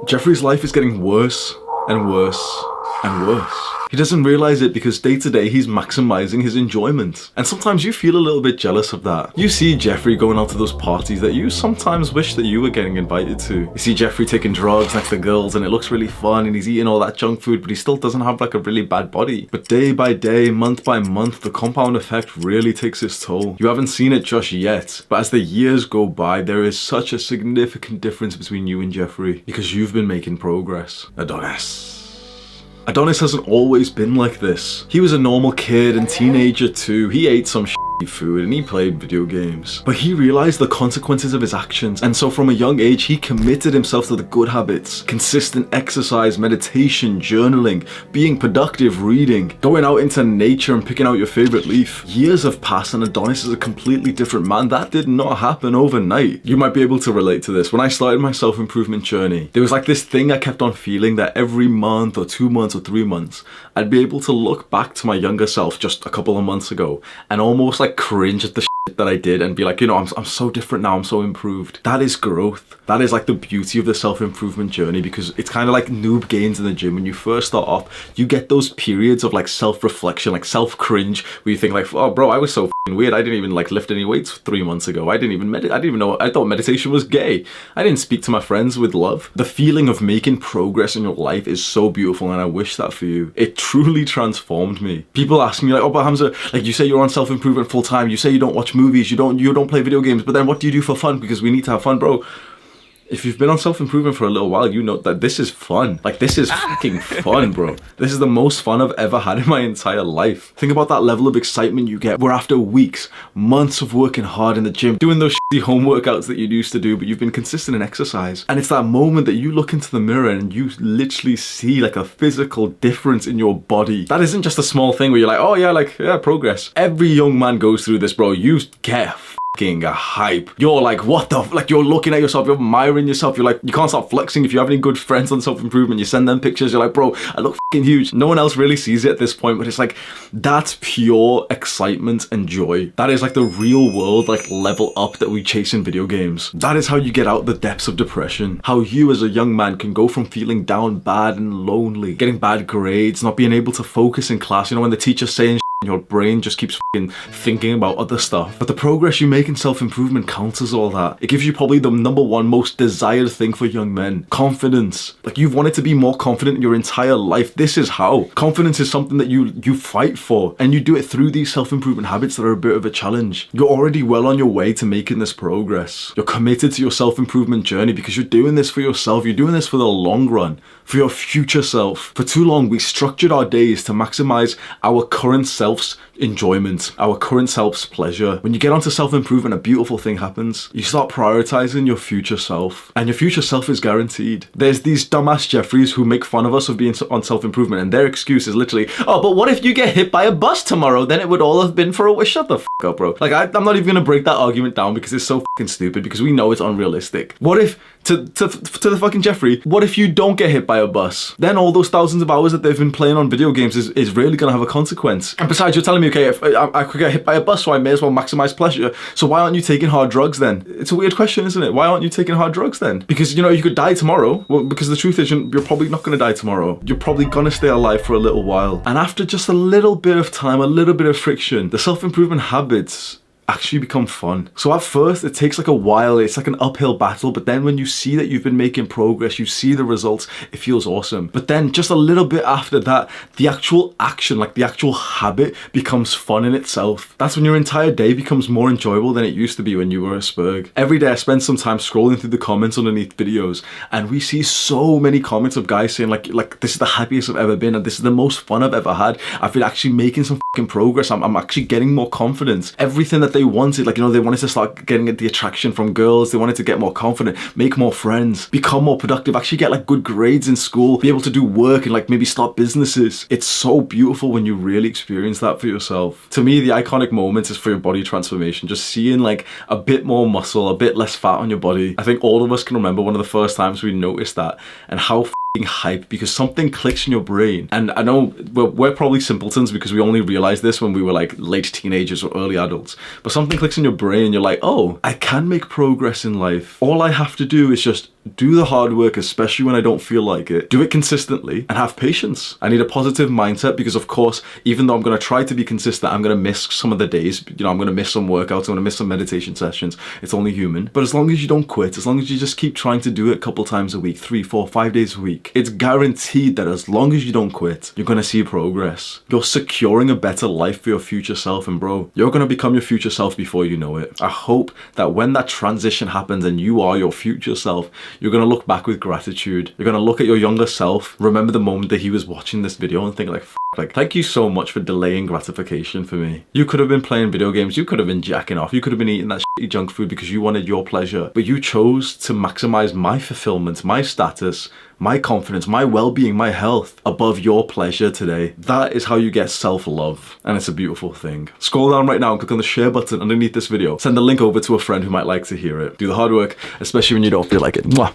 Jeffrey's life is getting worse and worse and worse. He doesn't realize it because day to day he's maximizing his enjoyment. And sometimes you feel a little bit jealous of that. You see Jeffrey going out to those parties that you sometimes wish that you were getting invited to. You see Jeffrey taking drugs next to girls and it looks really fun and he's eating all that junk food, but he still doesn't have like a really bad body. But day by day, month by month, the compound effect really takes its toll. You haven't seen it just yet, but as the years go by, there is such a significant difference between you and Jeffrey because you've been making progress. Adonis hasn't always been like this. He was a normal kid and teenager too. He ate some food and he played video games. But he realized the consequences of his actions, and so from a young age he committed himself to the good habits. Consistent exercise, meditation, journaling, being productive, reading, going out into nature and picking out your favorite leaf. Years have passed and Adonis is a completely different man. That did not happen overnight. You might be able to relate to this. When I started my self-improvement journey, there was like this thing I kept on feeling that every month or 2 months or 3 months, I'd be able to look back to my younger self just a couple of months ago and almost like cringe at the shit that I did and be like, you know, I'm so different now, I'm so improved. That is growth. That is like the beauty of the self-improvement journey, because it's kind of like noob gains in the gym. When you first start off, you get those periods of like self-reflection, like self-cringe, where you think like, oh bro, I was so weird. I didn't even like lift any weights 3 months ago. I didn't even meditate. I didn't even know. I thought meditation was gay. I didn't speak to my friends with love. The feeling of making progress in your life is so beautiful, and I wish that for you. It truly transformed me. People ask me like, oh, but Hamza, like you say you're on self-improvement full time. You say you don't watch movies. You don't play video games. But then what do you do for fun? Because we need to have fun, bro. If you've been on self-improvement for a little while, you know that this is fun. Like, this is fucking fun, bro. This is the most fun I've ever had in my entire life. Think about that level of excitement you get where after weeks, months of working hard in the gym, doing those shitty home workouts that you used to do, but you've been consistent in exercise. And it's that moment that you look into the mirror and you literally see like a physical difference in your body. That isn't just a small thing where you're like, oh yeah, like, yeah, progress. Every young man goes through this, bro. You get a hype. You're like, what the like, you're looking at yourself, you're admiring yourself, you're like, you can't stop flexing. If you have any good friends on self-improvement, you send them pictures, you're like, bro, I look fucking huge. No one else really sees it at this point, but it's like, that's pure excitement and joy. That is like the real world, like level up that we chase in video games. That is how you get out the depths of depression. How you as a young man can go from feeling down bad and lonely, getting bad grades, not being able to focus in class, you know, when the teacher's saying your brain just keeps thinking about other stuff. But the progress you make in self-improvement counters all that. It gives you probably the #1 most desired thing for young men. Confidence. Like, you've wanted to be more confident in your entire life. This is how. Confidence is something that you fight for, and you do it through these self-improvement habits that are a bit of a challenge. You're already well on your way to making this progress. You're committed to your self-improvement journey because you're doing this for yourself. You're doing this for the long run, for your future self. For too long, we structured our days to maximize our current self's enjoyment, our current self's pleasure. When you get onto self-improvement, a beautiful thing happens. You start prioritizing your future self, and your future self is guaranteed. There's these dumbass Jeffreys who make fun of us of being on self-improvement, and their excuse is literally, oh, but what if you get hit by a bus tomorrow? Then it would all have been for a wish. Shut the fuck up, bro. Like, I'm not even gonna break that argument down because it's so fucking stupid, because we know it's unrealistic. What if, to the fucking Jeffrey, what if you don't get hit by a bus? Then all those thousands of hours that they've been playing on video games is really gonna have a consequence. And besides, you're telling me, okay, if I could get hit by a bus, so I may as well maximize pleasure. So why aren't you taking hard drugs then? It's a weird question, isn't it? Why aren't you taking hard drugs then? Because, you know, you could die tomorrow. Well, because the truth is, you're probably not gonna die tomorrow. You're probably gonna stay alive for a little while. And after just a little bit of time, a little bit of friction, the self-improvement habits actually become fun. So at first it takes like a while, it's like an uphill battle, but then when you see that you've been making progress, you see the results, it feels awesome. But then just a little bit after that, the actual action, like the actual habit, becomes fun in itself. That's when your entire day becomes more enjoyable than it used to be when you were a spurg. Every day I spend some time scrolling through the comments underneath videos, and we see so many comments of guys saying like this is the happiest I've ever been, and this is the most fun I've ever had. I've been actually making some fucking progress. I'm actually getting more confidence. Everything that they wanted, like, you know, they wanted to start getting the attraction from girls, they wanted to get more confident, make more friends, become more productive, actually get like good grades in school, be able to do work and like maybe start businesses. It's so beautiful when you really experience that for yourself. To me, the iconic moment is for your body transformation, just seeing like a bit more muscle, a bit less fat on your body. I think all of us can remember one of the first times we noticed that, and how hype, because something clicks in your brain. And I know we're probably simpletons because we only realized this when we were like late teenagers or early adults, but something clicks in your brain, you're like, oh, I can make progress in life. All I have to do is just Do the hard work, especially when I don't feel like it. Do it consistently and have patience. I need a positive mindset because, of course, even though I'm going to try to be consistent, I'm going to miss some of the days. You know, I'm going to miss some workouts. I'm going to miss some meditation sessions. It's only human. But as long as you don't quit, as long as you just keep trying to do it a couple times a week, 3, 4, 5 days a week, it's guaranteed that as long as you don't quit, you're going to see progress. You're securing a better life for your future self. And bro, you're going to become your future self before you know it. I hope that when that transition happens and you are your future self, you're going to look back with gratitude. You're going to look at your younger self, remember the moment that he was watching this video and think like, thank you so much for delaying gratification for me. You could have been playing video games, you could have been jacking off, you could have been eating that shitty junk food because you wanted your pleasure, but you chose to maximize my fulfillment, my status, my confidence, my well-being, my health above your pleasure today. That is how you get self-love, and it's a beautiful thing. Scroll down right now and click on the share button underneath this video. Send the link over to a friend who might like to hear it. Do the hard work, especially when you don't feel like it. Mwah.